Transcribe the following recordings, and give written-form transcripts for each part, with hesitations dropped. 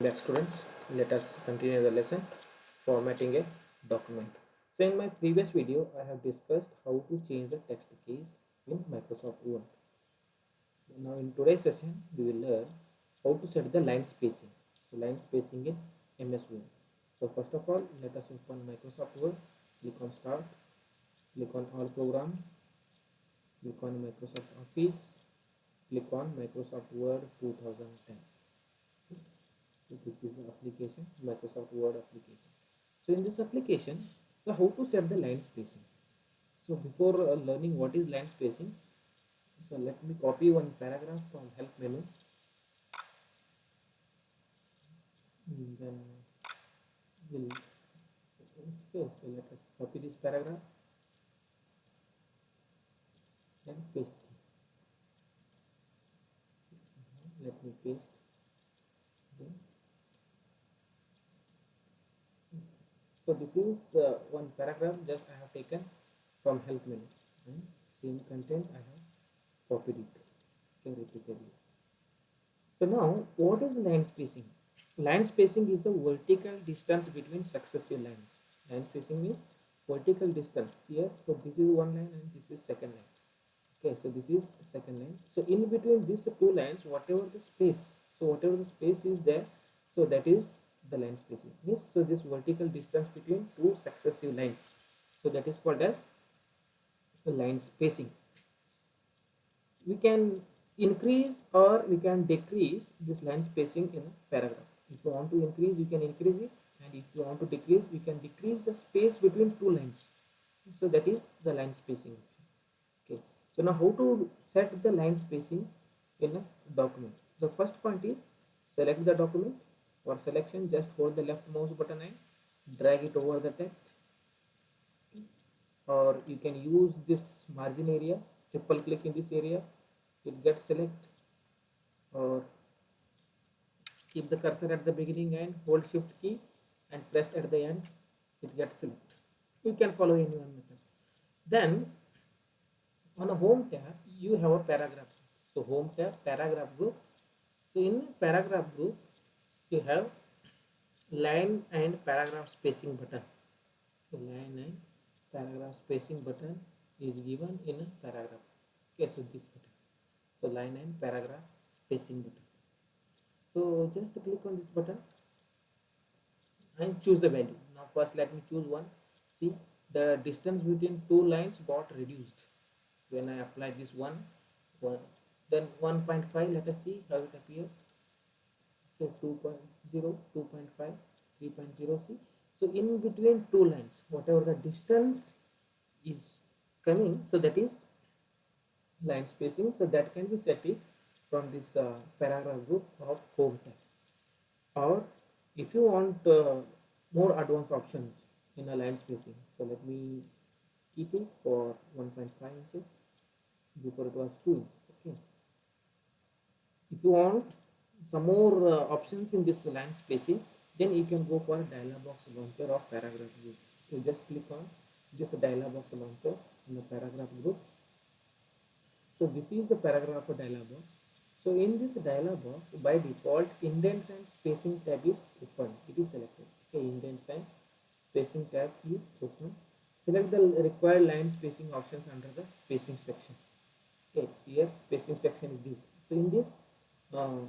Back students, let us continue the lesson formatting a document. So in my previous video I have discussed how to change the text keys in Microsoft Word. Now in today's session we will learn how to set the line spacing. So line spacing in MS Word. So first of all, let us open Microsoft Word, click on start, click on all programs, click on Microsoft Office, click on Microsoft Word 2010. So this is the application, Microsoft Word application. So in this application, so how to set the line spacing. So before learning what is line spacing, so let me copy one paragraph from help menu. Then we'll okay. So let us copy this paragraph and paste it. Let me paste. Then. So this is one paragraph just I have taken from help menu. And same content I have copied it. Okay, repeatedly. So now, what is line spacing? Line spacing is the vertical distance between successive lines. Line spacing means vertical distance here. So this is one line and this is second line. Okay, so this is second line. So in between these two lines, whatever the space, so whatever the space is there, so that is the line spacing. Yes, so this vertical distance between two successive lines. So that is called as the line spacing. We can increase or we can decrease this line spacing in a paragraph. If you want to increase, you can increase it, and if you want to decrease, we can decrease the space between two lines. So that is the line spacing. Okay, so now how to set the line spacing in a document? The first point is select the document. For selection, just hold the left mouse button and drag it over the text, or you can use this margin area, triple click in this area, it gets select, or keep the cursor at the beginning and hold shift key and press at the end, it gets select. You can follow any one method. Then on a home tab you have a paragraph. So home tab, paragraph group. So in paragraph group you have line and paragraph spacing button. So line and paragraph spacing button is given in a paragraph. Okay, so this button, so line and paragraph spacing button. So just click on this button and choose the value. Now first let me choose one. See, the distance between two lines got reduced when I apply this one. Then 1.5, let us see how it appears. So 2.0, 2.5, 3.0. See, so in between two lines, whatever the distance is coming, so that is line spacing. So that can be set it from this paragraph group of home tab. Or if you want more advanced options in a line spacing, so let me keep it for 1.5 inches. Before it was 2 inches. Okay, if you want some more options in this line spacing, then you can go for a dialog box launcher of paragraph group. So just click on this dialog box launcher in the paragraph group. So this is the paragraph dialog box. So in this dialog box, by default, indents and spacing tab is open. It is selected. Okay, indents and spacing tab is open. Select the required line spacing options under the spacing section. Okay, here spacing section is this. So in this, uh,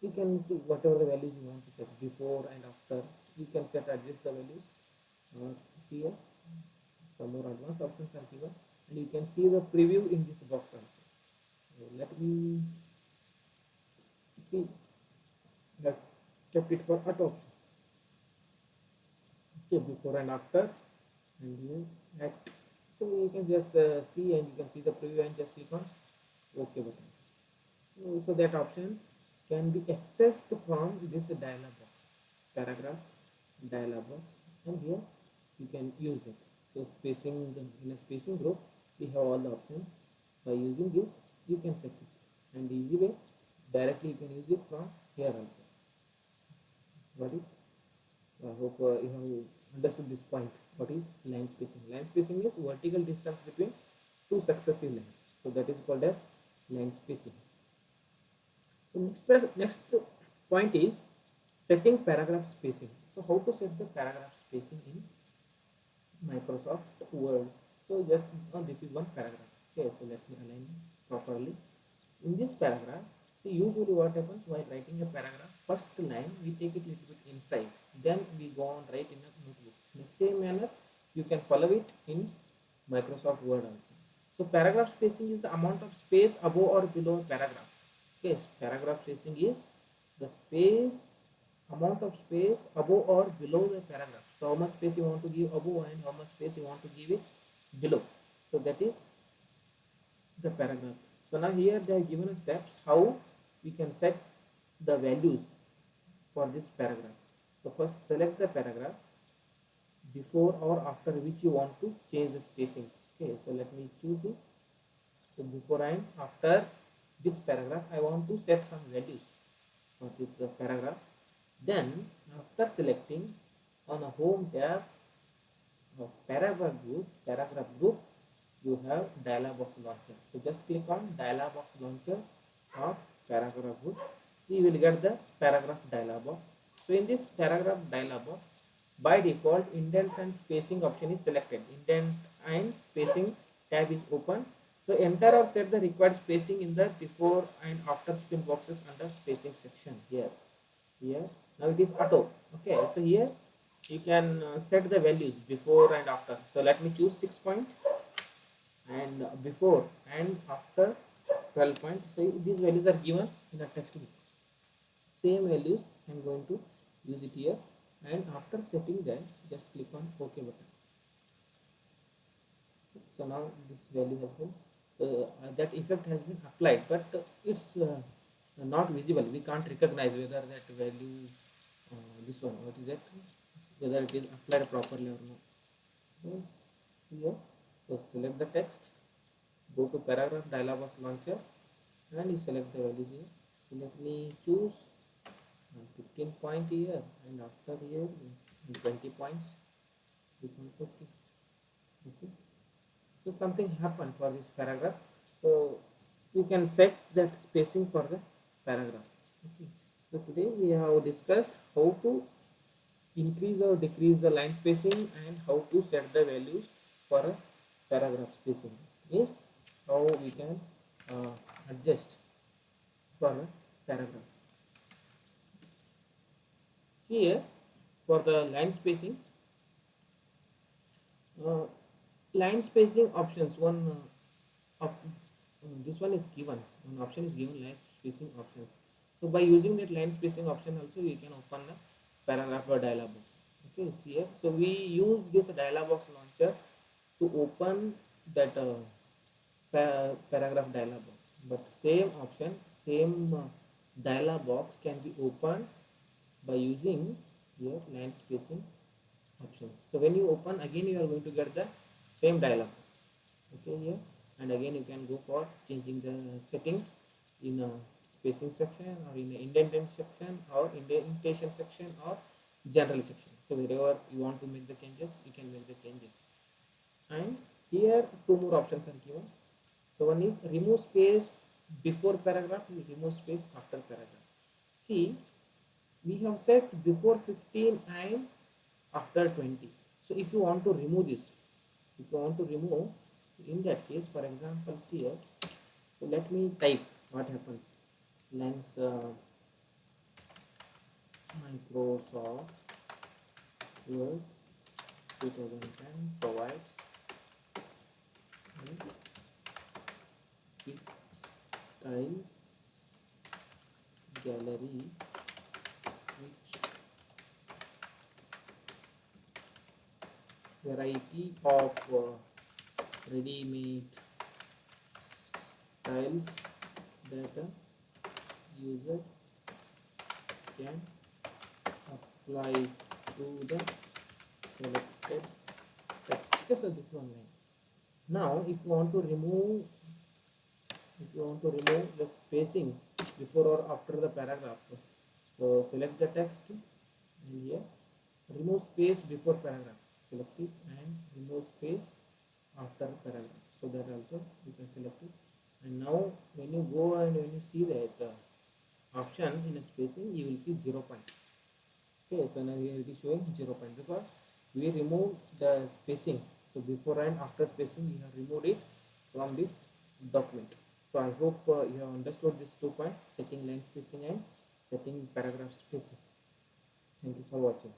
you can see whatever the values you want to set before and after. You can set adjust the values. Here, some more advanced options are given, and you can see the preview in this box also. So let me see. Have kept it for auto. Okay, before and after, and here at. So you can just see, and you can see the preview and just click on OK button. So that option can be accessed from this dialog box, paragraph dialog box, and here you can use it. So spacing, in a spacing group we have all the options. By using this you can set it, and easy way directly you can use it from here also. Got it? I hope you have understood this point. What is line spacing? Line spacing is vertical distance between two successive lines, so that is called as line spacing. So next point is Setting paragraph spacing. So how to set the paragraph spacing in Microsoft Word? So just this is one paragraph. Okay, so let me align properly. In this paragraph, see usually what happens while writing a paragraph, first line we take it a little bit inside, then we go on write in a notebook. In the same manner, you can follow it in Microsoft Word also. So paragraph spacing is the amount of space above or below a paragraph. Okay, paragraph spacing is the space amount of space above or below the paragraph. So how much space you want to give above and how much space you want to give it below. So that is the paragraph. So now here they have given us steps how we can set the values for this paragraph. So first select the paragraph before or after which you want to change the spacing. Okay, so let me choose this. So before and after this paragraph I want to set some values for this paragraph. Then after selecting on a home tab of paragraph group, you have dialog box launcher. So just click on dialog box launcher of paragraph group. You will get the paragraph dialog box. So in this paragraph dialog box, by default indent and spacing option is selected. Indent and spacing tab is open. So enter or set the required spacing in the before and after spin boxes under spacing section here. Now it is auto. Okay, so here you can set the values before and after. So let me choose 6 point and before and after 12 point. So these values are given in the textbook. Same values I'm going to use it here, and after setting that just click on OK button. So now this value has been that effect has been applied, but it's not visible. We can't recognize whether that value this one what is that, whether it is applied properly or not. So here, so select the text, go to paragraph dialog box launcher, and you select the values here. So let me choose 15 point here, and after here 20 points. Okay. Okay. So something happened for this paragraph. So you can set that spacing for the paragraph. Okay. So today we have discussed how to increase or decrease the line spacing and how to set the values for a paragraph spacing. Is how we can uh, adjust for a paragraph. Here for the uh, line spacing options. This one is given. One option is given line spacing options. So by using that line spacing option also we can open the paragraph or dialog box. Okay, see here. So we use this dialog box launcher to open that paragraph dialog box. But same option, same dialog box can be opened by using your line spacing options. So when you open again, you are going to get the same dialog box. Okay, here, and again you can go for changing the settings in a spacing section or in the indentation section or indentation section or general section. So wherever you want to make the changes, you can make the changes. And here two more options are given. So one is remove space before paragraph, remove space after paragraph. See, we have set before 15 and after 20. So if you want to remove this, if you want to remove, in that case, for example, here, so let me type what happens. Lens Microsoft Word 2010 provides quick style gallery which variety of ready-made styles that a user can apply to the selected text. Just this one line. Now, if you want to remove the spacing before or after the paragraph, so select the text and here remove space before paragraph. Select it and remove space after paragraph. So that also you can select it. And now when you see that option in a spacing, you will see 0 point. Okay, so now here it is showing 0 point because we removed the spacing. So before and after spacing we have removed it from this document. So I hope you have understood this 2 point, setting line spacing and setting paragraph spacing. Thank you for watching.